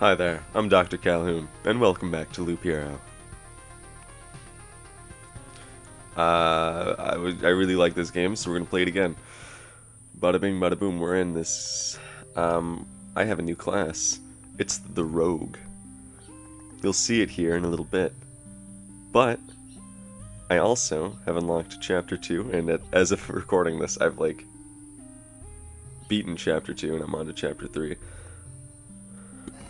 Hi there, I'm Dr. Calhoun, and welcome back to Loop Hero. I really like this game, so we're gonna play it again. Bada bing, bada boom, we're in this. I have a new class. It's the Rogue. You'll see it here in a little bit. But I also have unlocked Chapter 2, and as of recording this, I've beaten Chapter 2, and I'm on to Chapter 3.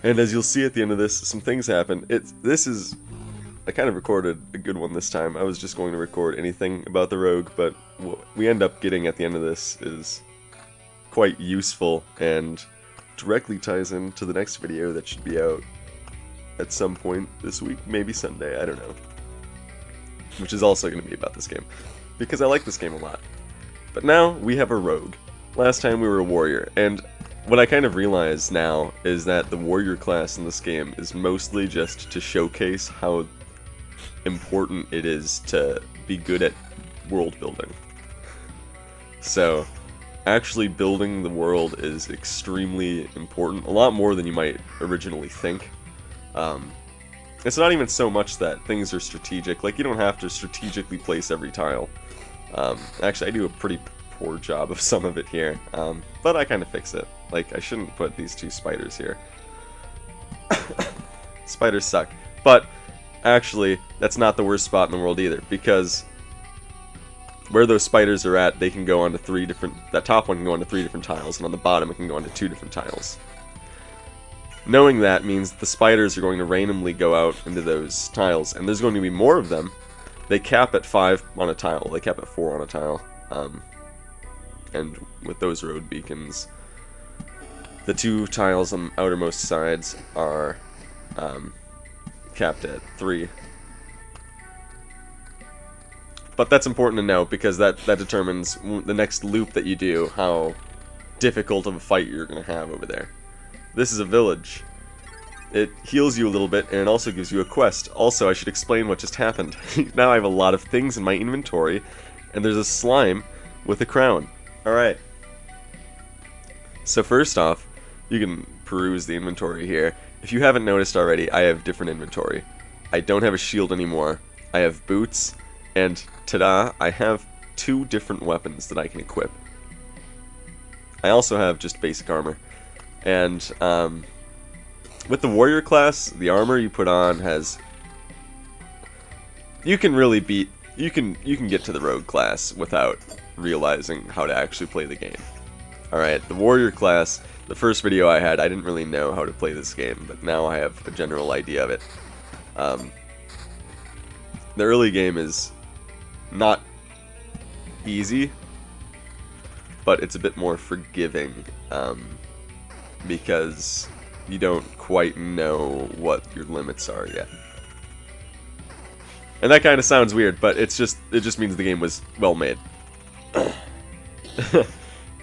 And as you'll see at the end of this, some things happen. I kind of recorded a good one this time. I was just going to record anything about the Rogue, but what we end up getting at the end of this is quite useful and directly ties into the next video that should be out at some point this week, maybe Sunday, I don't know. Which is also going to be about this game, because I like this game a lot. But now we have a Rogue. Last time we were a warrior, and what I kind of realize now is that the warrior class in this game is mostly just to showcase how important it is to be good at world building. So, actually building the world is extremely important, a lot more than you might originally think. It's not even so much that things are strategic, like you don't have to strategically place every tile. Actually, I do a pretty poor job of some of it here, but I kind of fix it. Like, I shouldn't put these two spiders here. Spiders suck. But, actually, that's not the worst spot in the world either, because where those spiders are at, they can go onto that top one can go onto 3 different tiles, and on the bottom it can go onto 2 different tiles. Knowing that means that the spiders are going to randomly go out into those tiles, and there's going to be more of them. They cap at 5 on a tile, they cap at 4 on a tile. And with those road beacons, the 2 tiles on the outermost sides are capped at 3. But that's important to know, because that determines the next loop that you do, how difficult of a fight you're going to have over there. This is a village. It heals you a little bit, and it also gives you a quest. Also, I should explain what just happened. Now I have a lot of things in my inventory, and there's a slime with a crown. Alright. So first off, you can peruse the inventory here. If you haven't noticed already, I have different inventory. I don't have a shield anymore. I have boots, and ta-da, I have 2 different weapons that I can equip. I also have just basic armor. And with the warrior class, the armor you put on has... You can really beat... You can get to the rogue class without realizing how to actually play the game. Alright, the warrior class, the first video I had, I didn't really know how to play this game, but now I have a general idea of it. The early game is not easy, but it's a bit more forgiving, because you don't quite know what your limits are yet. And that kind of sounds weird, but it just means the game was well made.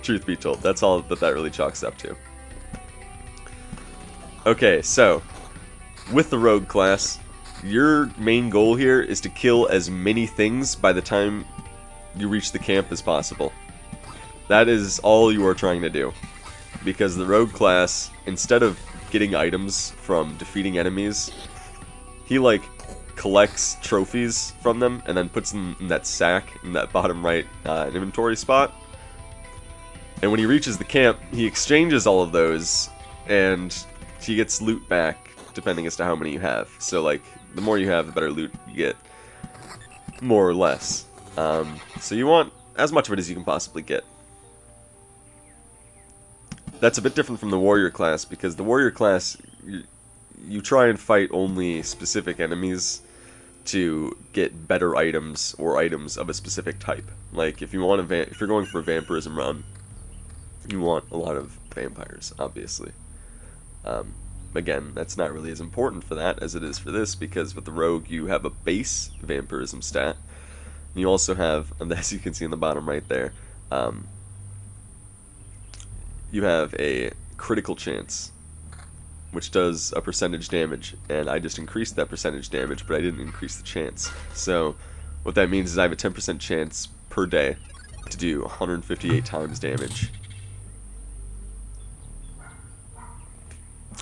Truth be told, that's all that really chalks up to. Okay, so with the rogue class, your main goal here is to kill as many things by the time you reach the camp as possible. That is all you are trying to do. Because the rogue class, instead of getting items from defeating enemies, he collects trophies from them and then puts them in that sack in that bottom right inventory spot. And when he reaches the camp, he exchanges all of those, and he gets loot back, depending as to how many you have. So, the more you have, the better loot you get, more or less. So you want as much of it as you can possibly get. That's a bit different from the warrior class, because the warrior class, you try and fight only specific enemies to get better items, or items of a specific type. Like, if you're going for a vampirism run, you want a lot of vampires, obviously. Again, that's not really as important for that as it is for this, because with the rogue you have a base vampirism stat. You also have, as you can see in the bottom right there, you have a critical chance, which does a percentage damage, and I just increased that percentage damage, but I didn't increase the chance. So what that means is I have a 10% chance per day to do 158 times damage.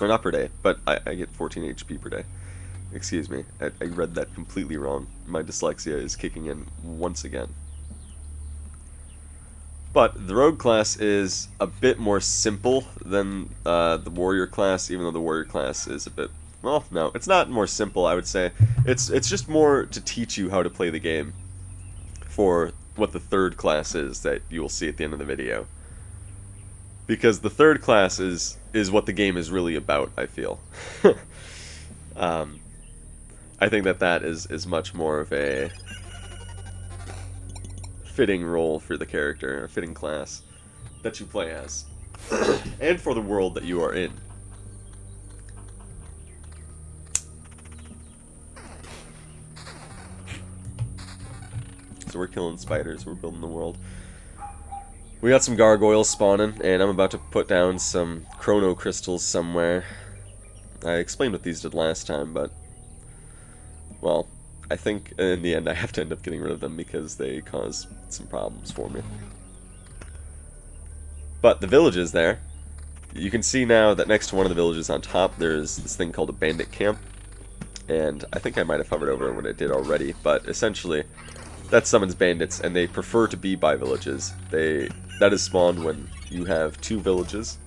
Or not per day, but I get 14 HP per day. Excuse me, I read that completely wrong. My dyslexia is kicking in once again. But the rogue class is a bit more simple than the warrior class, even though the warrior class is a bit... Well, no, it's not more simple, I would say. It's just more to teach you how to play the game for what the third class is that you will see at the end of the video. Because the third class is what the game is really about, I feel. I think that is much more of a fitting role for the character, a fitting class that you play as, and for the world that you are in. So we're killing spiders, we're building the world. We got some gargoyles spawning, and I'm about to put down some chrono crystals somewhere. I explained what these did last time, but... well, I think in the end I have to end up getting rid of them because they cause some problems for me. But the village is there. You can see now that next to one of the villages on top there's this thing called a bandit camp. And I think I might have hovered over what I did already, but essentially that summons bandits, and they prefer to be by villages. That is spawned when you have 2 villages,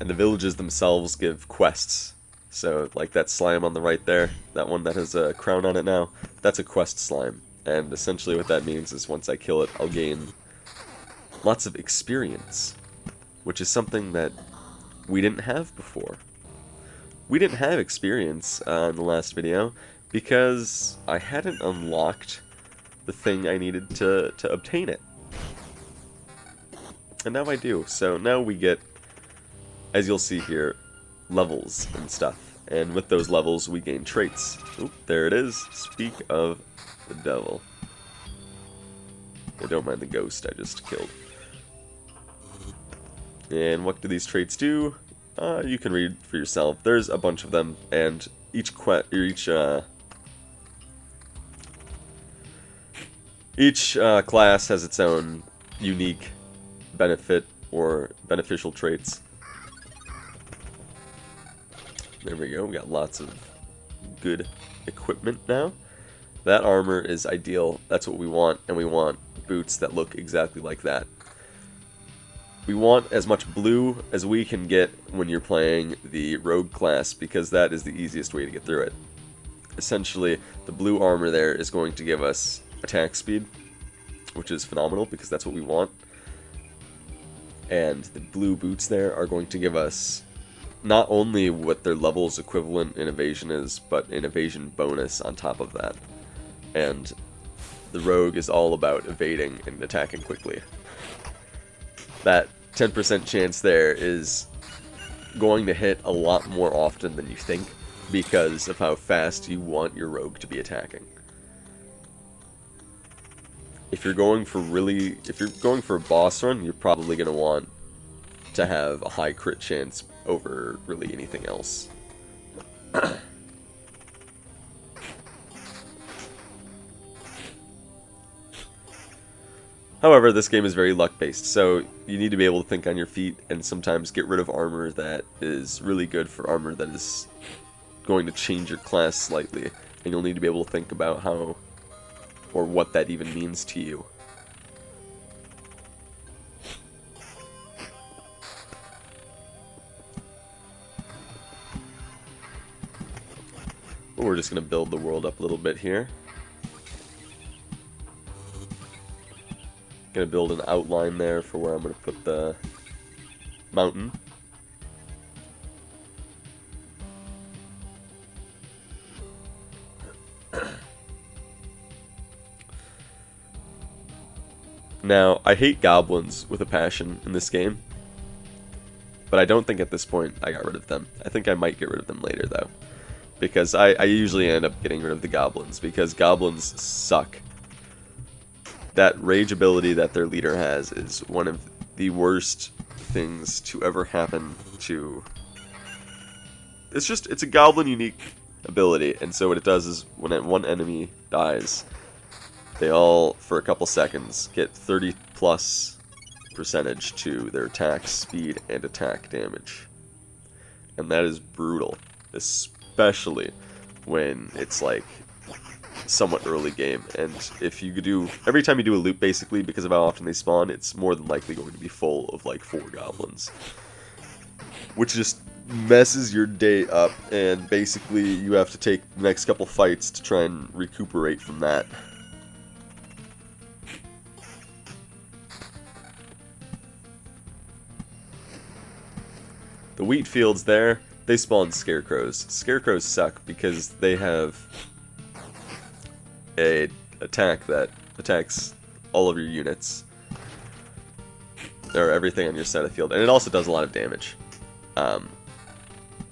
and the villages themselves give quests. So, like that slime on the right there, that one that has a crown on it now, that's a quest slime. And essentially what that means is once I kill it, I'll gain lots of experience, which is something that we didn't have before. We didn't have experience in the last video because I hadn't unlocked the thing I needed to obtain it. And now I do. So now we get, as you'll see here, levels and stuff. And with those levels we gain traits. Oop, there it is. Speak of the devil. I don't mind the ghost I just killed. And what do these traits do? You can read for yourself. There's a bunch of them, and each class has its own unique benefit or beneficial traits. There we go, we got lots of good equipment now. That armor is ideal, that's what we want, and we want boots that look exactly like that. We want as much blue as we can get when you're playing the rogue class, because that is the easiest way to get through it. Essentially, the blue armor there is going to give us attack speed, which is phenomenal because that's what we want. And the blue boots there are going to give us not only what their level's equivalent in evasion is, but an evasion bonus on top of that. And the rogue is all about evading and attacking quickly. That 10% chance there is going to hit a lot more often than you think because of how fast you want your rogue to be attacking. If you're going for a boss run, you're probably going to want to have a high crit chance over really anything else. However, this game is very luck-based, so you need to be able to think on your feet and sometimes get rid of armor that is really good for armor that is going to change your class slightly, and you'll need to be able to think about how or what that even means to you. But we're just going to build the world up a little bit here. Gonna build an outline there for where I'm gonna put the mountain. Now, I hate goblins with a passion in this game, but I don't think at this point I got rid of them. I think I might get rid of them later though, because I usually end up getting rid of the goblins, because goblins suck. That rage ability that their leader has is one of the worst things to ever happen to... It's a goblin unique ability, and so what it does is when one enemy dies, they all, for a couple seconds, get 30+ percentage to their attack speed and attack damage. and that is brutal, especially when it's like somewhat early game. And if you do, every time you do a loop, basically, because of how often they spawn, it's more than likely going to be full of like 4 goblins, which just messes your day up, and basically you have to take the next couple fights to try and recuperate from that. The wheat fields there, they spawn scarecrows. Scarecrows suck because they have a attack that attacks all of your units, or everything on your side of the field, and it also does a lot of damage,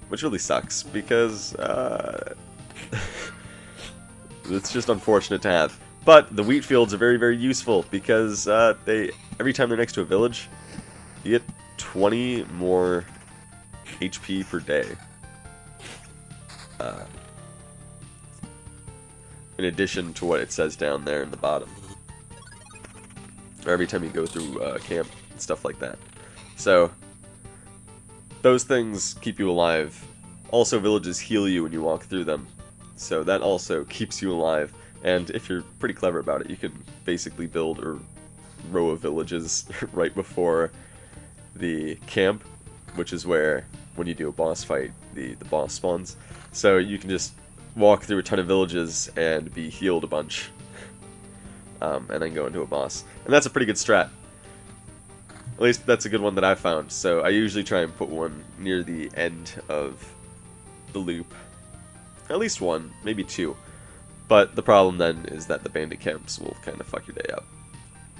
which really sucks because it's just unfortunate to have. But the wheat fields are very, very useful because every time they're next to a village, you get 20 more HP per day. In addition to what it says down there in the bottom. Or every time you go through camp and stuff like that. So, those things keep you alive. Also, villages heal you when you walk through them. So that also keeps you alive. And if you're pretty clever about it, you can basically build a row of villages right before the camp, which is where, when you do a boss fight, the boss spawns. So you can just walk through a ton of villages and be healed a bunch, and then go into a boss. And that's a pretty good strat. At least that's a good one that I found. So I usually try and put one near the end of the loop. At least one, maybe 2. But the problem then is that the bandit camps will kind of fuck your day up.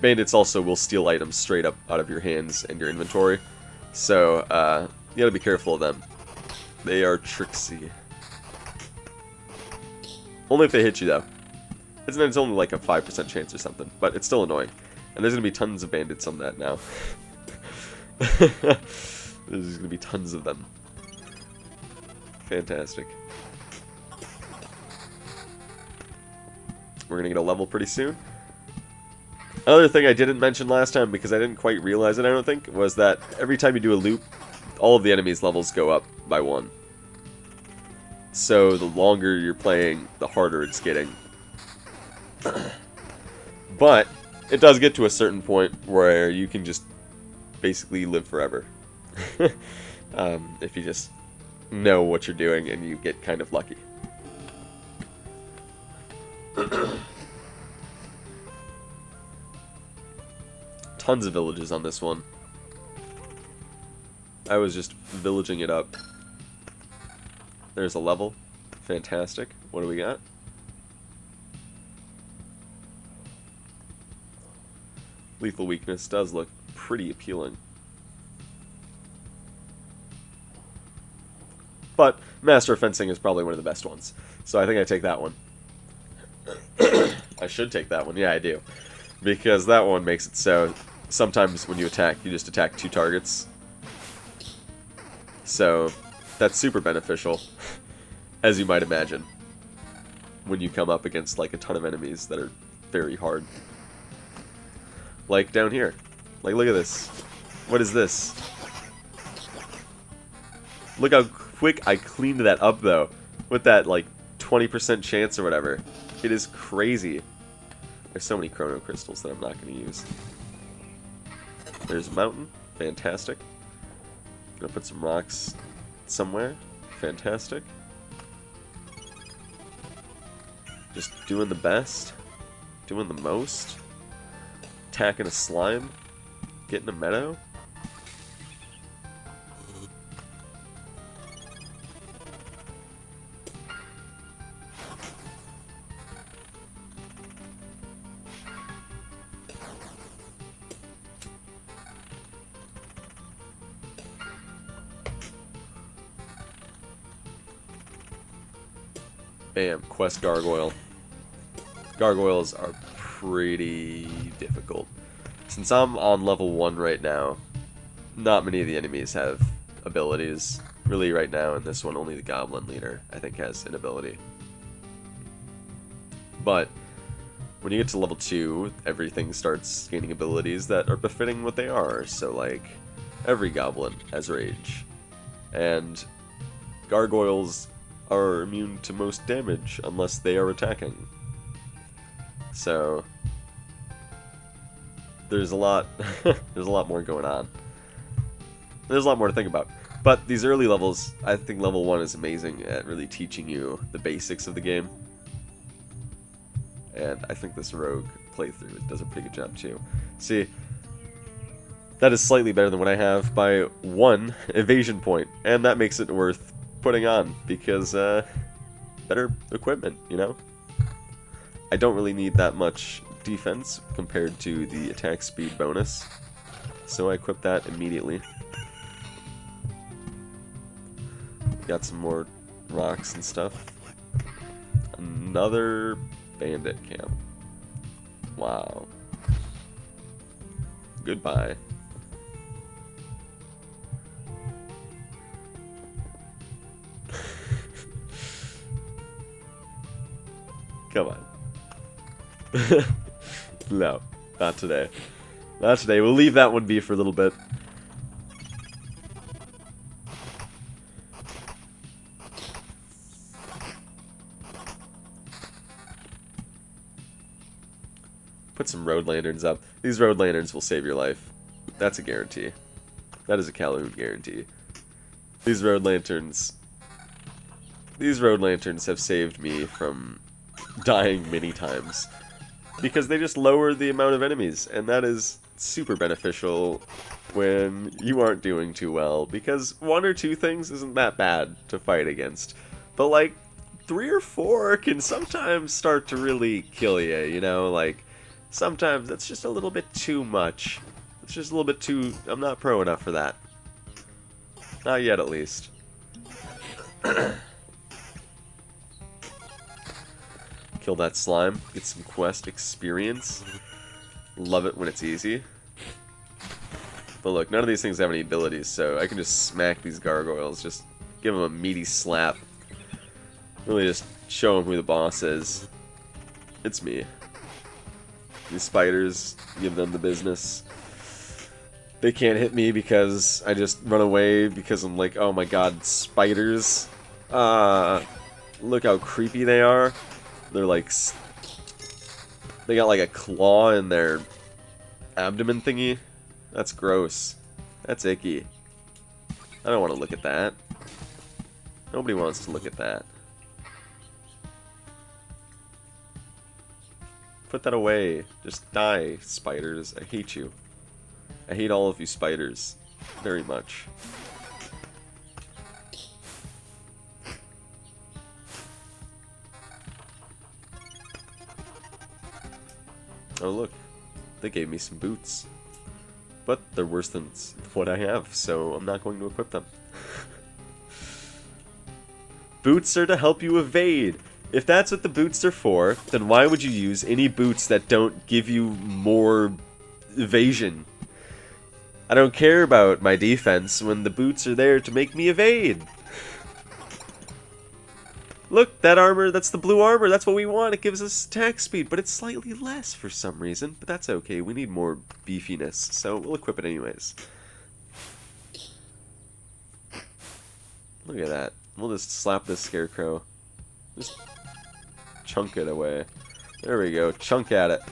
Bandits also will steal items straight up out of your hands and your inventory. So, you gotta be careful of them. They are tricksy. Only if they hit you, though. It's only like a 5% chance or something, but it's still annoying. And there's gonna be tons of bandits on that now. There's gonna be tons of them. Fantastic. We're gonna get a level pretty soon. Another thing I didn't mention last time, because I didn't quite realize it, I don't think, was that every time you do a loop, all of the enemies' levels go up by 1. So the longer you're playing, the harder it's getting. But it does get to a certain point where you can just basically live forever. If you just know what you're doing and you get kind of lucky. Tons of villages on this one. I was just villaging it up. There's a level. Fantastic. What do we got? Lethal weakness does look pretty appealing. But Master of Fencing is probably one of the best ones. So I think I take that one. I should take that one. Yeah, I do. Because that one makes it so sometimes when you attack, you just attack 2 targets. So that's super beneficial, as you might imagine, when you come up against like a ton of enemies that are very hard. Like down here. Like, look at this. What is this? Look how quick I cleaned that up, though. With that, like, 20% chance or whatever. It is crazy. There's so many chrono crystals that I'm not going to use. There's a mountain. Fantastic. Gonna put some rocks somewhere. Fantastic. Just doing the best. Doing the most. Attacking a slime. Getting a meadow. Bam, quest gargoyle. Gargoyles are pretty difficult. Since I'm on level 1 right now, not many of the enemies have abilities. Really right now in this one, only the goblin leader, I think, has an ability. But when you get to level 2, everything starts gaining abilities that are befitting what they are. So like, every goblin has rage. And gargoyles are immune to most damage unless they are attacking. So there's a lot there's a lot more going on. There's a lot more to think about. But these early levels, I think level 1 is amazing at really teaching you the basics of the game. And I think this rogue playthrough does a pretty good job too. See, that is slightly better than what I have by 1 evasion point, and that makes it worth putting on, because better equipment, you know? I don't really need that much defense compared to the attack speed bonus, so I equip that immediately. Got some more rocks and stuff. Another bandit camp. Wow. Goodbye. Come on. No, not today. Not today. We'll leave that one be for a little bit. Put some road lanterns up. These road lanterns will save your life. That's a guarantee. That is a Calhoun guarantee. These road lanterns have saved me from dying many times, because they just lower the amount of enemies, and that is super beneficial when you aren't doing too well, because 1 or 2 things isn't that bad to fight against, but like 3 or 4 can sometimes start to really kill you, you know, like sometimes that's just a little bit too much. It's just a little bit too... I'm not pro enough for that. Not yet, at least. Kill that slime. Get some quest experience. Love it when it's easy. But look, none of these things have any abilities, so I can just smack these gargoyles. Just give them a meaty slap. Really just show them who the boss is. It's me. These spiders, give them the business. They can't hit me because I just run away because I'm like, oh my god, spiders. Look how creepy they are. They're like... They got like a claw in their abdomen thingy. That's gross. That's icky. I don't want to look at that. Nobody wants to look at that. Put that away. Just die, spiders. I hate you. I hate all of you spiders. Very much. Oh look. They gave me some boots. But they're worse than what I have, so I'm not going to equip them. Boots are to help you evade. If that's what the boots are for, then why would you use any boots that don't give you more evasion? I don't care about my defense when the boots are there to make me evade. Look, that armor, that's the blue armor, that's what we want. It gives us attack speed, but it's slightly less for some reason. But that's okay, we need more beefiness, so we'll equip it anyways. Look at that. We'll just slap this scarecrow. Just chunk it away. There we go, chunk at it.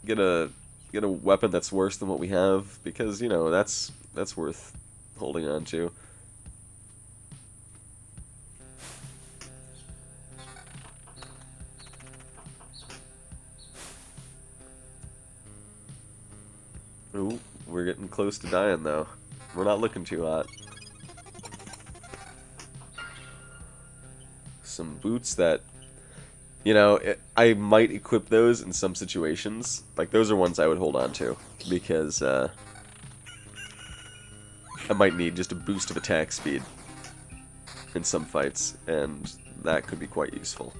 Get a weapon that's worse than what we have, because, you know, that's worth holding on to. Ooh, we're getting close to dying, though. We're not looking too hot. Some boots that, you know, I might equip those in some situations. Like, those are ones I would hold on to, because I might need just a boost of attack speed in some fights, and that could be quite useful.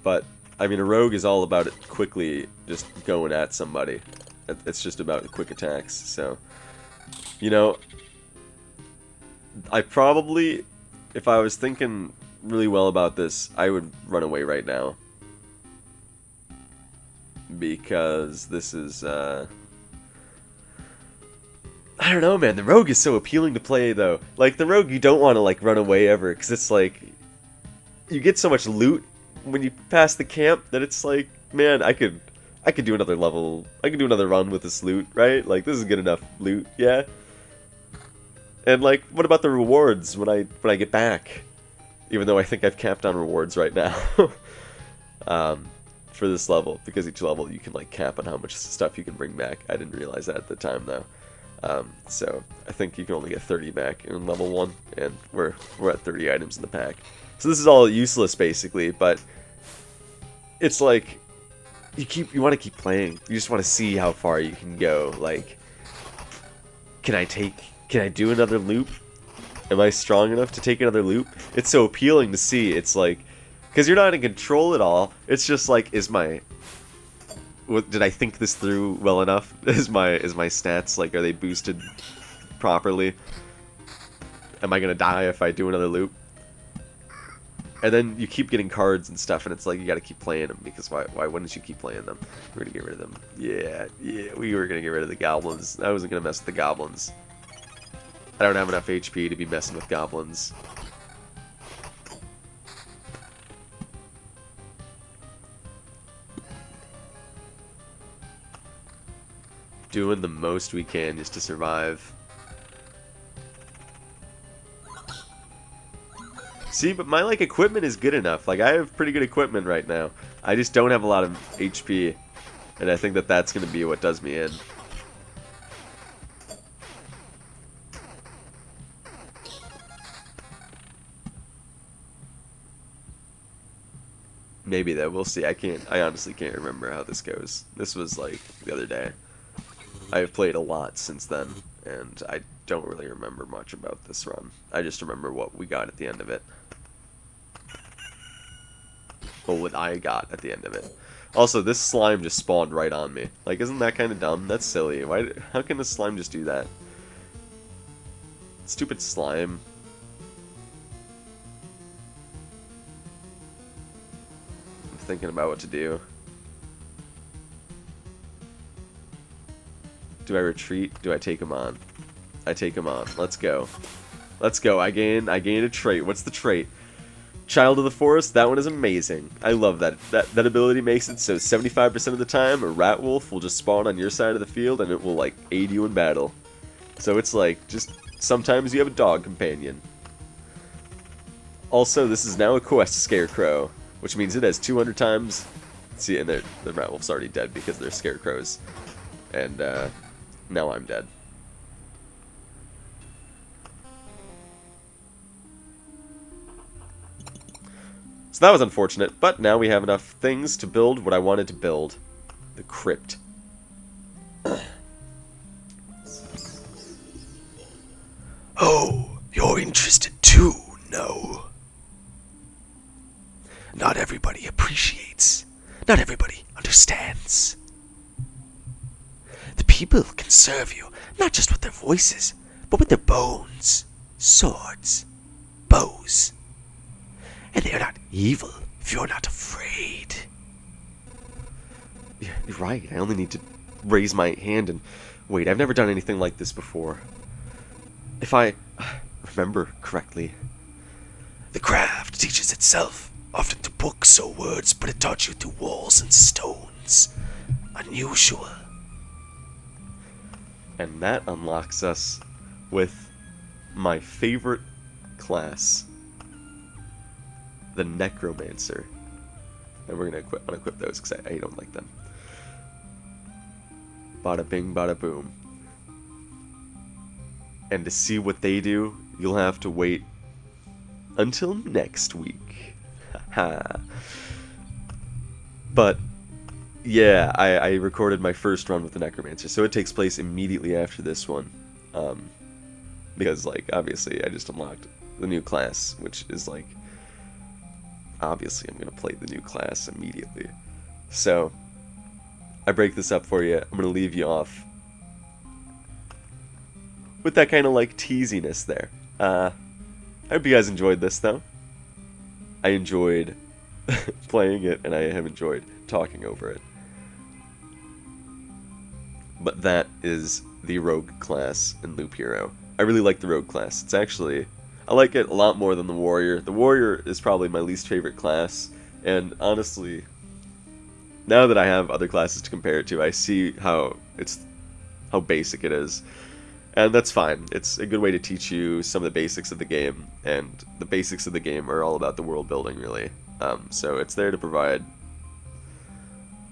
But I mean, a rogue is all about it quickly just going at somebody. It's just about quick attacks, so... You know, I probably, if I was thinking really well about this, I would run away right now. Because this is I don't know, man. The rogue is so appealing to play, though. Like, the rogue, you don't want to, like, run away ever, because it's like, you get so much loot when you pass the camp that it's like, man, I could do another level. I could do another run with this loot, right? Like, this is good enough loot, yeah. And like, what about the rewards when I get back? Even though I think I've capped on rewards right now. For this level, because each level you can like cap on how much stuff you can bring back. I didn't realize that at the time though. So I think you can only get 30 back in level 1, and we're at 30 items in the pack. So this is all useless basically, but it's like you want to keep playing. You just want to see how far you can go. Like, can I do another loop? Am I strong enough to take another loop? It's so appealing to see. It's like, because you're not in control at all. It's just like, did I think this through well enough? Is my stats, like, are they boosted properly? Am I gonna die if I do another loop? And then you keep getting cards and stuff, and it's like, you gotta keep playing them, because why wouldn't you keep playing them? We're gonna get rid of them. Yeah, we were gonna get rid of the goblins. I wasn't gonna mess with the goblins. I don't have enough HP to be messing with goblins. Doing the most we can just to survive. See, but my, like, equipment is good enough. Like, I have pretty good equipment right now. I just don't have a lot of HP. And I think that that's going to be what does me in. Maybe, though. We'll see. I honestly can't remember how this goes. This was, like, the other day. I have played a lot since then, and I don't really remember much about this run. I just remember what we got at the end of it. Well, what I got at the end of it. Also, this slime just spawned right on me. Like, isn't that kind of dumb? That's silly. How can this slime just do that? Stupid slime. I'm thinking about what to do. Do I retreat? Do I take him on? I take him on. Let's go. Let's go. I gain a trait. What's the trait? Child of the Forest. That one is amazing. I love that. That ability makes it so 75% of the time a rat wolf will just spawn on your side of the field and it will like aid you in battle. So it's like just sometimes you have a dog companion. Also, this is now a quest scarecrow, which means it has 200 times. See, and the rat wolf's already dead because they're scarecrows. And now I'm dead. So that was unfortunate, but now we have enough things to build what I wanted to build. The crypt. Oh, you're interested too, no? Not everybody appreciates. Not everybody understands. The people can serve you, not just with their voices, but with their bones, swords, bows. And they are not evil if you're not afraid. Yeah, you're right. I only need to raise my hand and... Wait, I've never done anything like this before. If I remember correctly. The craft teaches itself, often through books or words, but it taught you through walls and stones. Unusual. And that unlocks us with my favorite class. The Necromancer. And we're going to unequip those because I don't like them. Bada bing, bada boom. And to see what they do, you'll have to wait until next week. But, yeah, I recorded my first run with the Necromancer, so it takes place immediately after this one. Because, like, obviously, I just unlocked the new class, which is, like... Obviously, I'm going to play the new class immediately. So, I break this up for you. I'm going to leave you off with that kind of, like, teasiness there. I hope you guys enjoyed this, though. I enjoyed playing it, and I have enjoyed talking over it. But that is the Rogue class in Loop Hero. I really like the Rogue class. It's actually, I like it a lot more than the Warrior. The Warrior is probably my least favorite class, and honestly, now that I have other classes to compare it to, I see how basic it is. And that's fine. It's a good way to teach you some of the basics of the game, and the basics of the game are all about the world building, really. So it's there to provide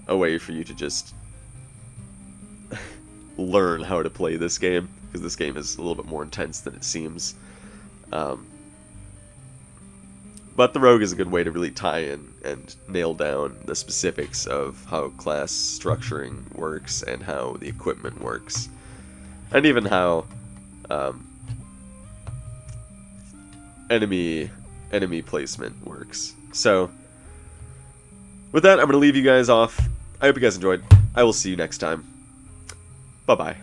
a way for you to just learn how to play this game, because this game is a little bit more intense than it seems. But the Rogue is a good way to really tie in and nail down the specifics of how class structuring works and how the equipment works. And even how enemy placement works. So, with that, I'm going to leave you guys off. I hope you guys enjoyed. I will see you next time. Bye-bye.